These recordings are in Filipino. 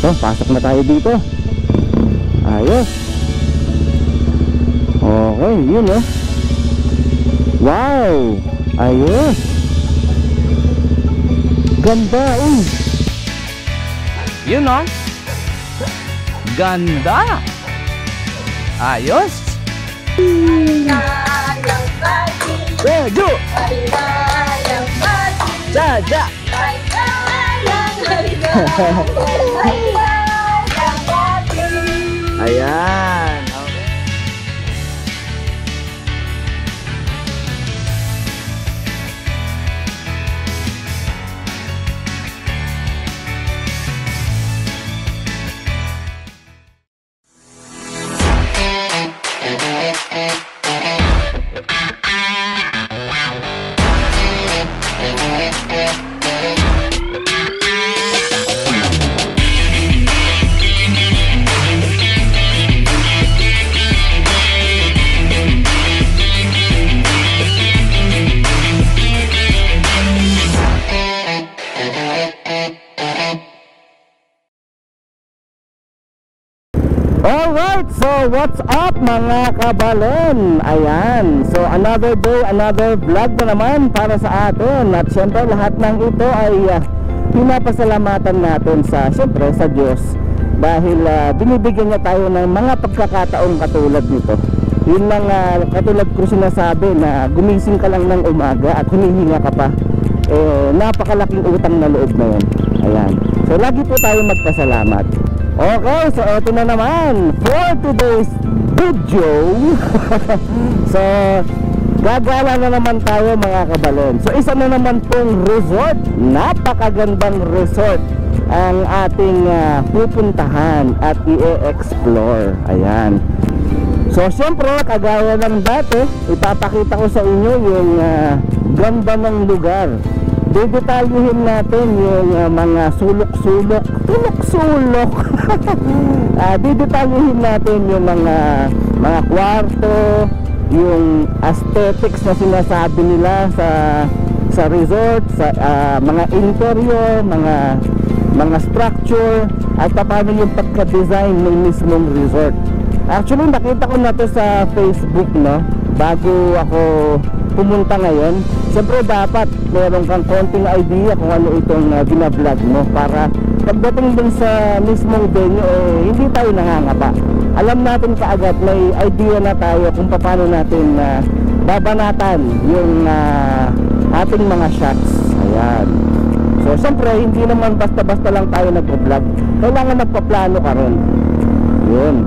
So, pasok na tayo dito. Ayos. Okay, yun oh. Wow. Ayos. Ganda Yun oh. Ganda. Ayos. Sejo. Jaja. Ayan. Alright, so what's up mga kabalen? Ayan, so another day, another vlog na naman para sa atin. At syempre lahat ng ito ay pinapasalamatan natin sa, syempre, sa Diyos. Dahil binibigyan niya tayo ng mga pagkakataong katulad nito. Yun lang katulad ko sinasabi na gumising ka lang ng umaga at humihinga ka pa. Napakalaking utang na loob na yun. Ayan, so lagi po tayo magpasalamat. Okay, so eto na naman for today's video. So gagala na naman tayo mga kabalen. So isa na naman pong resort, napakagandang resort ang ating pupuntahan at i-explore. Ayan. So syempre kagaya ng dati, ipapakita ko sa inyo yung ganda ng lugar. Dedetalyihin natin yung mga sulok-sulok, tulok-sulok. Dedetalyihin natin yung mga kwarto, yung aesthetics na sinasabi nila sa resort, sa mga interior, mga structure, at paano yung pagka-design ng mismong resort. Actually nakita ko na to sa Facebook, no, bago ako pumunta ngayon. Siyempre dapat meron kang konting idea kung ano itong binablog mo, para pagdating dun sa mismong venue hindi tayo nangangapa. Alam natin kaagad, may idea na tayo kung paano natin babanatan yung ating mga shots. Ayan. So siyempre hindi naman basta-basta lang tayo nagpo-vlog, kailangan magpaplano ka rin. Yun.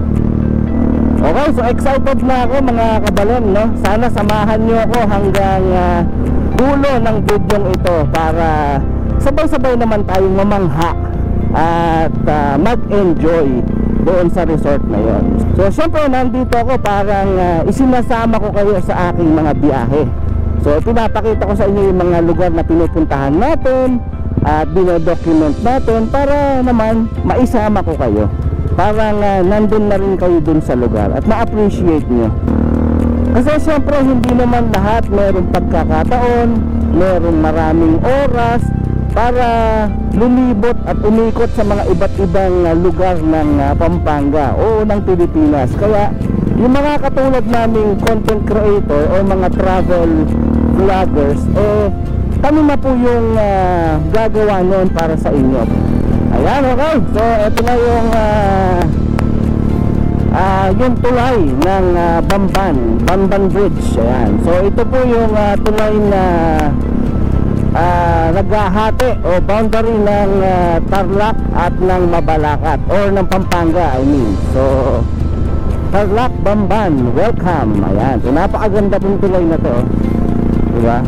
Okay, so excited na ako mga kabalen, no? Sana samahan nyo ako hanggang dulo ng video ito para sabay-sabay naman tayong mamangha at mag-enjoy doon sa resort na yon. So syempre nandito ako parang isinasama ko kayo sa aking mga biyahe. So pinapakita ko sa inyo yung mga lugar na pinupuntahan natin at binodocument natin para naman maisama ko kayo. Parang nandun na rin kayo dun sa lugar at ma-appreciate nyo. Kasi syempre hindi naman lahat mayroong pagkakataon, mayroong maraming oras para lumibot at umikot sa mga iba't ibang lugar ng Pampanga o ng Pilipinas. Kaya yung mga katulad naming content creator o mga travel vloggers, kami na po yung gagawa noon para sa inyo. Ayan, okay. So ito na yung tulay ng Bamban Bridge. Ayan. So ito po yung tulay na naghahati o boundary ng Tarlac at ng Mabalacat or ng Pampanga, I mean. So Tarlac, Bamban, welcome. Ayan. So napakaganda pong tulay na to, diba?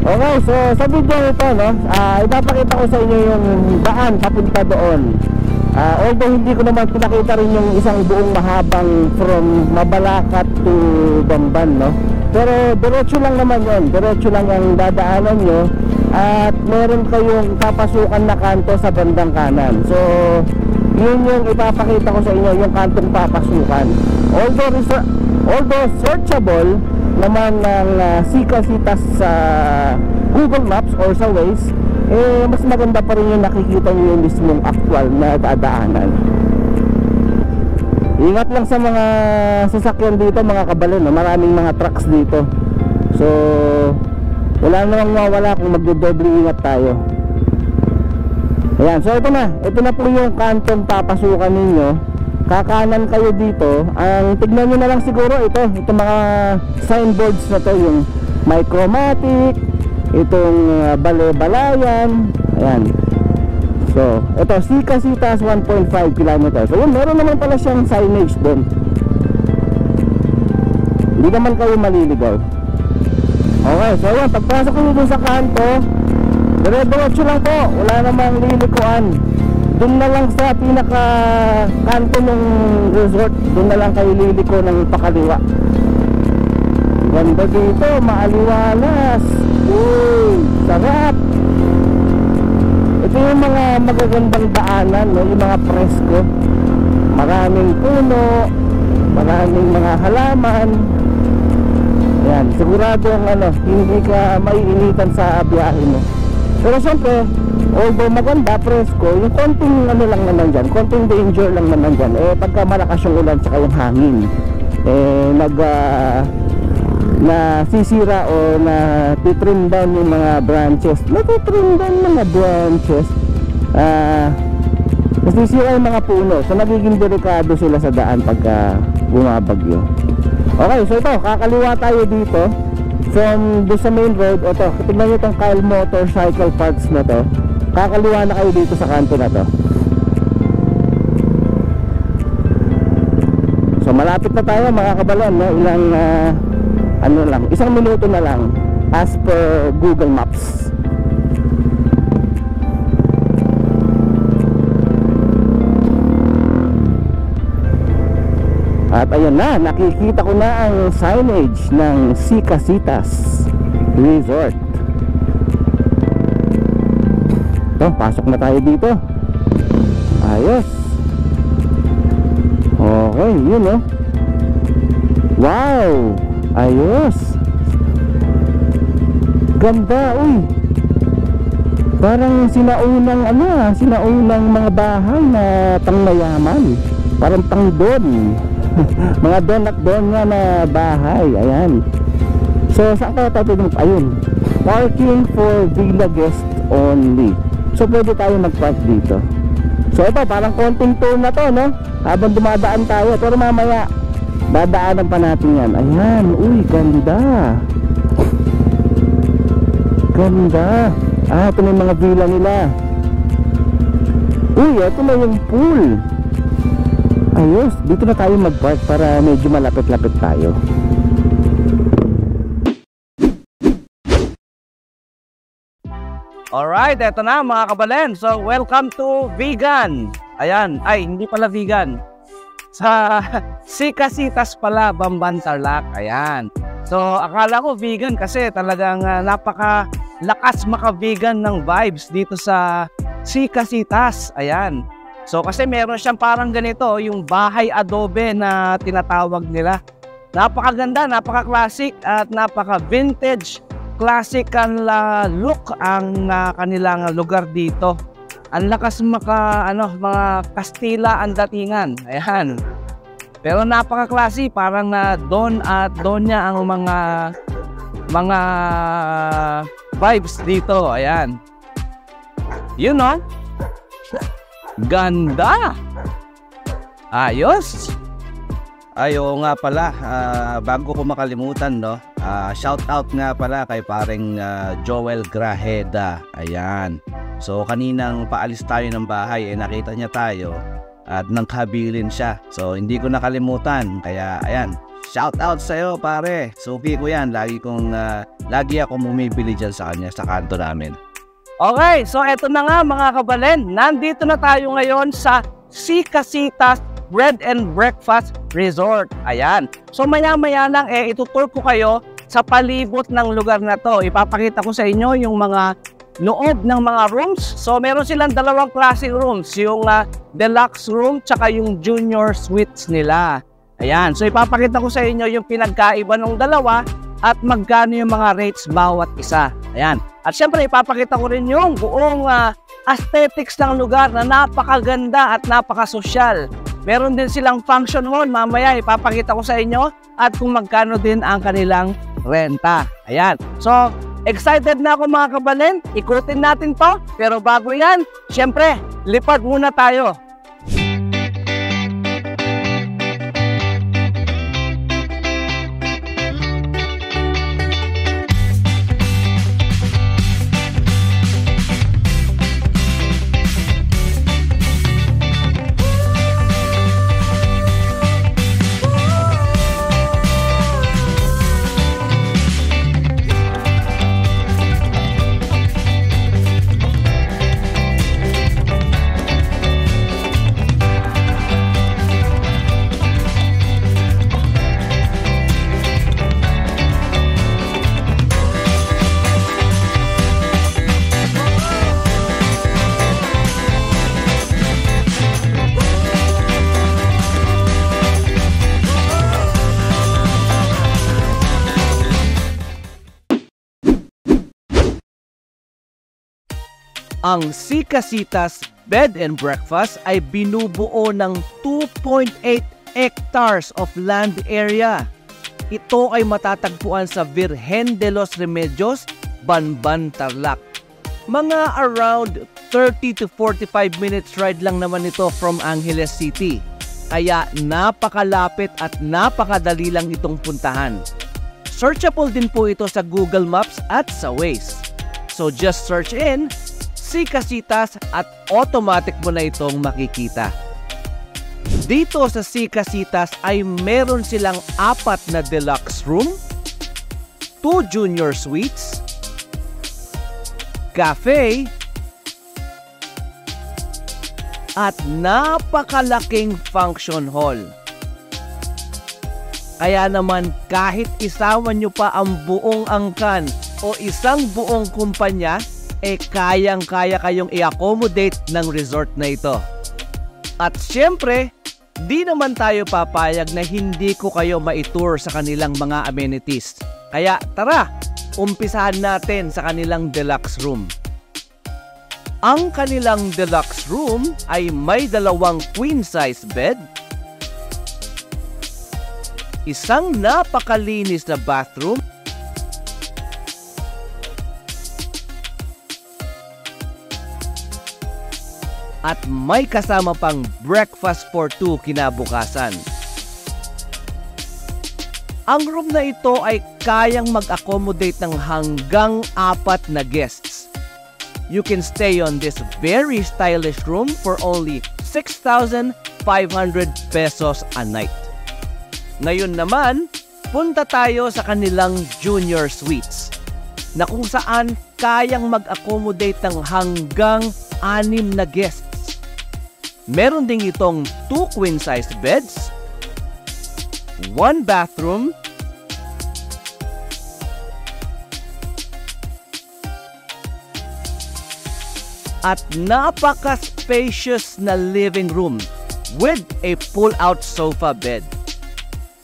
Okay, so sa video ito, no, ipapakita ko sa inyo yung daan papunta doon. Although hindi ko naman pinakita rin yung isang buong mahabang from Mabalacat to Bamban, no. Pero diretso lang naman yun, diretso lang ang dadaanan nyo. At meron kayong papasukan na kanto sa bandang kanan. So yun yung ipapakita ko sa inyo, yung kantong papasukan. Although searchable naman ng Sikasitas sa Google Maps or sa Waze, eh mas maganda pa rin yung nakikita nyo yung mismong actual na dadaanan. Ingat lang sa mga sasakyan dito mga kabalen, no? Maraming mga trucks dito. So wala namang mawala kung magdodoble ingat tayo. Ayan, so ito na po yung kantong papasukan ninyo. Kakanan kayo dito. Ang tignan nyo na lang siguro itong mga signboards na to, yung Micromatic, itong Bale-Balayan. Ayan. So ito Sikasitas 1.5 km. So yun, meron naman pala siyang signage doon. Hindi naman kayo maliligaw. Okay, so yun, pagpasok nyo dun sa kanto, dire-diretso lang po, wala namang lilikuan. Doon na lang sa pinaka kanto ng resort, doon na lang kayo liliko ng pakaliwa. Ganda dito, maaliwalas. Uy, sarap. Ito yung mga magagandang daanan, no? Yung mga presko. Maraming puno, maraming mga halaman. Yan, sigurado ang hindi ka maiinitan sa biyahe mo. Pero syempre, although maganda, presko, yung konting lang naman dyan, konting danger lang naman dyan, pagka malakas yung ulan tsaka yung hangin, nasisira o natitrim down yung mga branches, nasisira yung mga puno, so nagiging delikado sila sa daan pagka bumabagyo. Okay, so ito, kakaliwa tayo dito from do sa main road. Ito, tignan nyo itong Kyle Motorcycle Parts na to. Kakaliwa na kayo dito sa kanto na to. So malapit na tayo mga kabalon, no? Ilang isang minuto na lang as per Google Maps. At ayun na, nakikita ko na ang signage ng Sikasitas Resort. Ito, pasok na tayo dito. Ayos. Okay, yun oh. Wow, ayos. Ganda, uy. Parang sinaunang sinaunang mga bahay na pangmayaman. Parang pangdon. Mga don at don nga na bahay. Ayan. So saan kaya tayo pwede ayun, parking for villa guest only. So pwede tayo mag-park dito. So ito parang konting tour na to, no? Habang dumadaan tayo, pero mamaya dadaanan pa natin yan. Ayan, uy, ganda. Ganda. Ito na yung mga villa nila. Uy, ito na yung pool. Ayos, dito na tayo mag-park para medyo malapit-lapit tayo. Alright, eto na mga kabalen. So, welcome to Vegan. Ayan, ay hindi pala vegan. Sa Sikasitas pala, Bamban Tarlac. Ayan. So, akala ko vegan kasi talagang napaka-lakas maka-vegan ng vibes dito sa Sikasitas. Ayan. So kasi meron siyang parang ganito, yung bahay adobe na tinatawag nila. Napakaganda, napaka-classic at napaka-vintage, classical look ang kanilang lugar dito. Ang lakas mga Kastila ang datingan. Ayan. Pero napaka-classy, parang don at donya ang mga vibes dito. Ayan. Yun no? Ganda! Ayos! Ayo nga pala, bago ko makalimutan, no? Shout out nga pala kay paring Joel Grajeda. Ayan. So kaninang paalis tayo ng bahay, nakita niya tayo at nangkabilin siya. So hindi ko nakalimutan. Kaya ayan, shout out sa'yo pare. Suki ko yan. Lagi ako bumibili dyan sa kanya sa kanto namin. Okay, so eto na nga mga kabalen, nandito na tayo ngayon sa Sikasitas Bread and Breakfast Resort. Ayan. So maya-maya lang itutur ko kayo sa palibot ng lugar na to. Ipapakita ko sa inyo yung mga loob ng mga rooms. So meron silang dalawang klaseng rooms, yung deluxe room tsaka yung junior suites nila. Ayan. So ipapakita ko sa inyo yung pinagkaiba ng dalawa at magkano yung mga rates bawat isa. Ayan. At syempre, ipapakita ko rin yung buong aesthetics ng lugar na napakaganda at napakasosyal. Meron din silang function hall. Mamaya, ipapakita ko sa inyo at kung magkano din ang kanilang renta. Ayan. So, excited na ako mga kabalin. Ikutin natin to. Pero bago yan, syempre, lipad muna tayo. Ang Si Casitas Bed and Breakfast ay binubuo ng 2.8 hectares of land area. Ito ay matatagpuan sa Virgen de los Remedios, Banban, Tarlac. Mga around 30 to 45 minutes ride lang naman ito from Angeles City. Kaya napakalapit at napakadali lang itong puntahan. Searchable din po ito sa Google Maps at sa Waze. So just search in Si Casitas at automatic mo na itong makikita. Dito sa Si Casitas ay meron silang 4 na deluxe room, 2 junior suites, cafe, at napakalaking function hall. Kaya naman kahit isama nyo pa ang buong angkan o isang buong kumpanya, kayang-kaya kayong i-accommodate ng resort na ito. At syempre, di naman tayo papayag na hindi ko kayo ma-tour sa kanilang mga amenities. Kaya tara, umpisahan natin sa kanilang deluxe room. Ang kanilang deluxe room ay may 2 queen-size bed, isang napakalinis na bathroom, at may kasama pang breakfast for 2 kinabukasan. Ang room na ito ay kayang mag-accommodate ng hanggang 4 na guests. You can stay on this very stylish room for only 6,500 pesos a night. Ngayon naman, punta tayo sa kanilang junior suites na kung saan kayang mag-accommodate ng hanggang 6 na guests. Meron ding itong 2 queen-size beds, 1 bathroom, at napaka-spacious na living room with a pull-out sofa bed.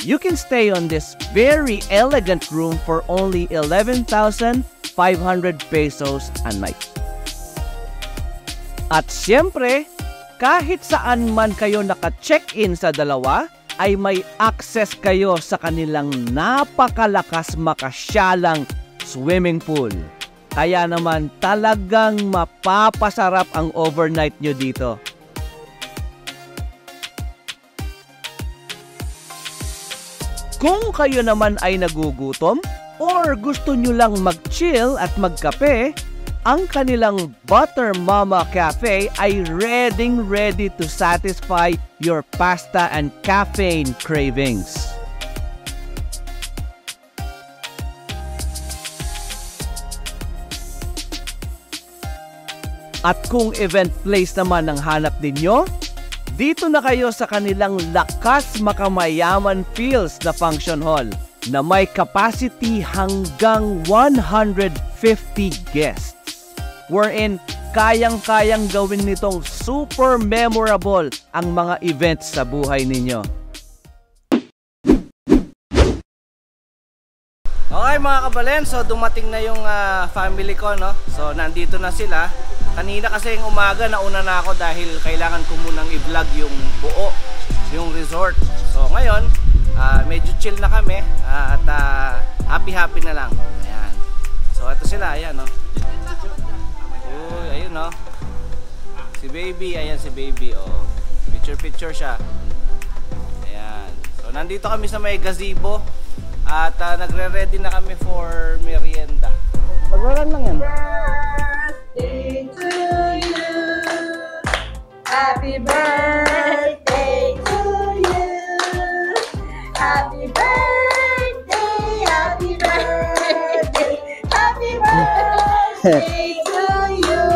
You can stay on this very elegant room for only 11,500 pesos a night. At siyempre, kahit saan man kayo naka-check-in sa dalawa, ay may access kayo sa kanilang napakalakas makasyalang swimming pool. Kaya naman talagang mapapasarap ang overnight nyo dito. Kung kayo naman ay nagugutom or gusto nyo lang mag-chill at magkape, ang kanilang Butter Mama Cafe ay ready to satisfy your pasta and caffeine cravings. At kung event place naman ang hanap ninyo, dito na kayo sa kanilang lakas makamayaman feels na function hall na may capacity hanggang 150 guests. Wherein kayang-kayang gawin nitong super memorable ang mga events sa buhay ninyo. Okay Okay mga kabalen, so dumating na yung family ko, no? So nandito na sila. Kanina kasi yung umaga nauna na ako dahil kailangan ko munang i-vlog yung buo, yung resort. So ngayon, medyo chill na kami at happy na lang. Ayan. So ito sila, ayan, no? Uy, ayun, no? Si baby, ayan si baby, oh. Picture siya. Ayan. So nandito kami sa may gazebo at nagre-ready na kami for merienda. Pag-run lang yan. Birthday to you. Happy birthday to you. Happy birthday, happy birthday, happy birthday to you.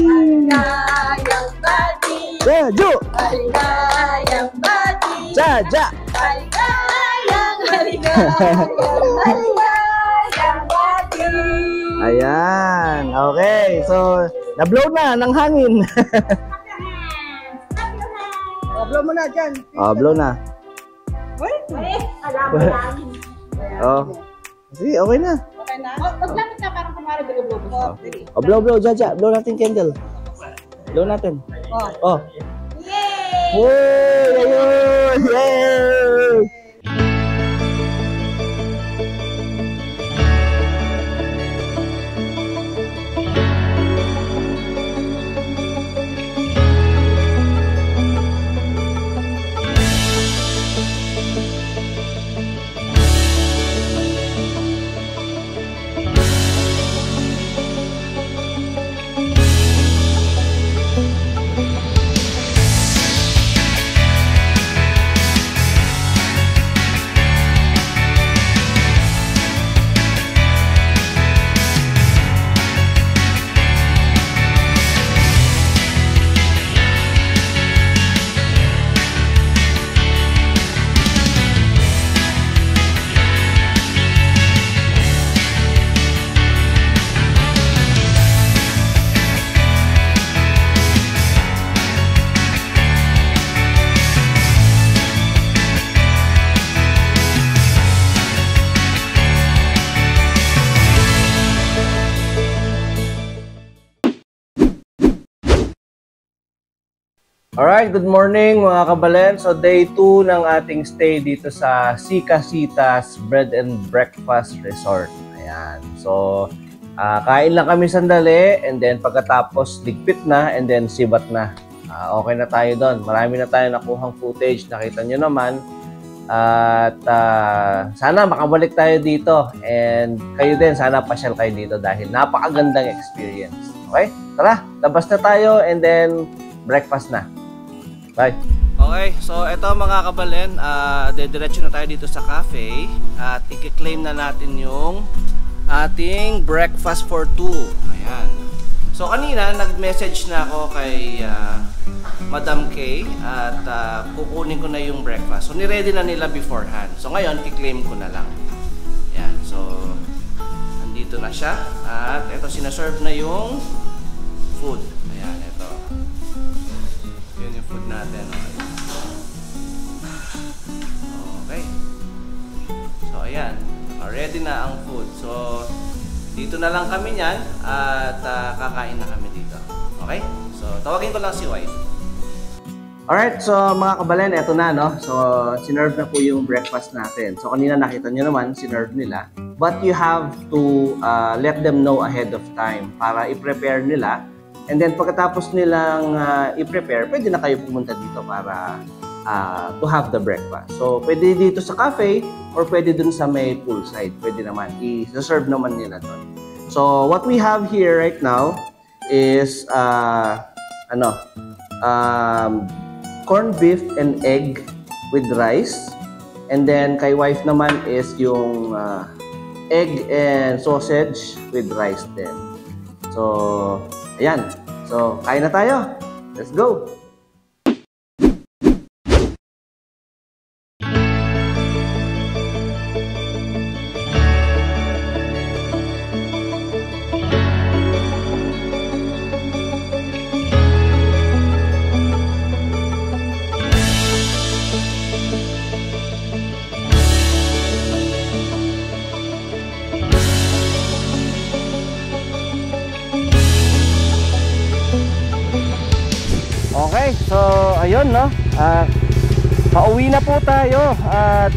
Maligayang bati. Ju! Maligayang bati. Ja! Maligayang bati. Ayan, okay. So, na-blow na ng hangin. Blow mo na dyan. Blow na. Alam mo lang. Oh. Sige, okay na. Okay na? Maglamit na parang kumari blow. Blow, ja. Blow natin candle. Blow natin. Oh. Yay! Yay! Ayun! Yay! Alright, good morning mga kabalen. So day 2 ng ating stay dito sa Si Casitas Bed and Breakfast Resort. Ayan. So kain lang kami sandali and then pagkatapos ligpit na and then sibat na. Okay na tayo doon. Marami na tayo nakuhang footage. Nakita nyo naman. At sana makabalik tayo dito. And kayo din, sana pasyal kayo dito dahil napakagandang experience. Okay? Tara, labas na tayo and then breakfast na. Bye. Okay, so eto mga kabalen, dediretso na tayo dito sa cafe at i-claim na natin yung ating breakfast for 2. Ayan. So kanina nag-message na ako kay Madam K at kukunin ko na yung breakfast. So ni-ready na nila beforehand. So ngayon i-claim ko na lang. Ayan, so nandito na siya at eto sinaserve na yung food. Ayan, eto. Yun yung food natin. Okay. So ayan, ready na ang food. So dito na lang kami niyan at kakain na kami dito. Okay? So tawagin ko lang si White. Alright, so mga kabalen, eto na, no? So sinerve na po yung breakfast natin. So kanina nakita nyo naman, sinerve nila. But you have to let them know ahead of time para i-prepare nila. And then pagkatapos nilang i-prepare, pwede na kayo pumunta dito para to have the breakfast. So pwede dito sa cafe or pwede dun sa may poolside. Pwede naman, i-serve naman nila doon. So what we have here right now is corned beef and egg with rice. And then kay wife naman is yung egg and sausage with rice din. So ayan. So, kain na tayo. Let's go! ayun, no, pauwi na po tayo at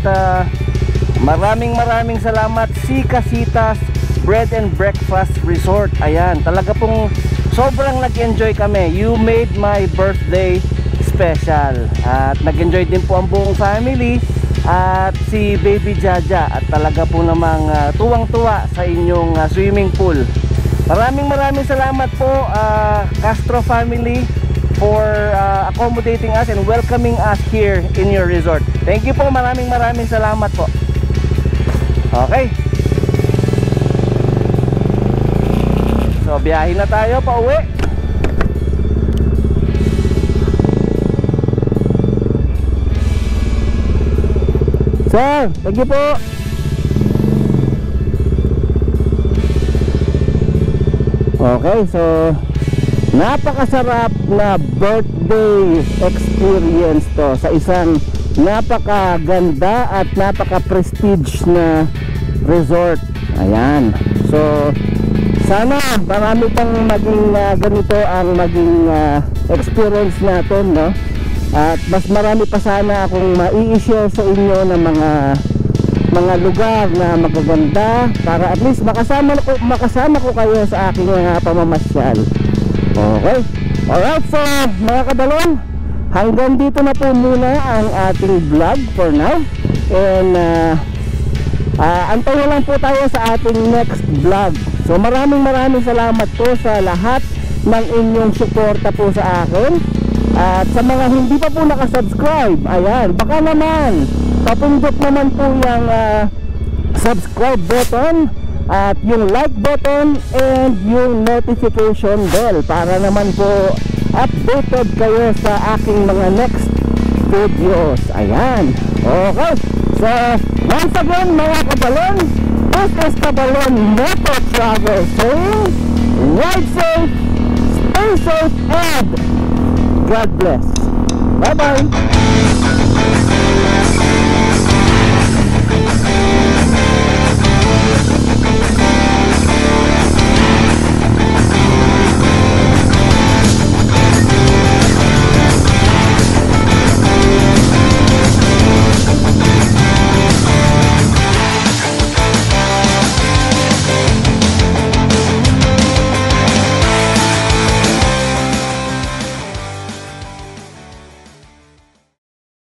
maraming salamat Sikasitas Bread and Breakfast Resort. Ayan, talaga pong sobrang nag-enjoy kami. You made my birthday special. At nag-enjoy din po ang buong family at si Baby Jaja. At talaga po namang tuwang-tuwa sa inyong swimming pool. Maraming salamat po Castro family for accommodating us and welcoming us here in your resort. Thank you po, maraming salamat po. Okay. So biyahin na tayo pa uwi. Sir, thank you po. Okay, so napakasarap na birthday experience to sa isang napakaganda at napaka-prestige na resort. Ayan. So sana marami pang maging ganito ang maging experience natin, no? At mas marami pa sana akong mai-share sa inyo ng mga lugar na magaganda para at least makasama ko kayo sa aking pamamasyal. Okay. Alright, so mga kabalon, hanggang dito na po muna ang ating vlog for now. And antayin lang po tayo sa ating next vlog. So maraming salamat po sa lahat ng inyong suporta po sa akin. At sa mga hindi pa po nakasubscribe, ayan, baka naman papindot naman po yung subscribe button at yung like button and yung notification bell para naman po updated kayo sa aking mga next videos. Ayan. Okay. So once again mga kabalon, this is Kabalon Moto Travel saying ride safe, stay safe, and God bless. Bye bye.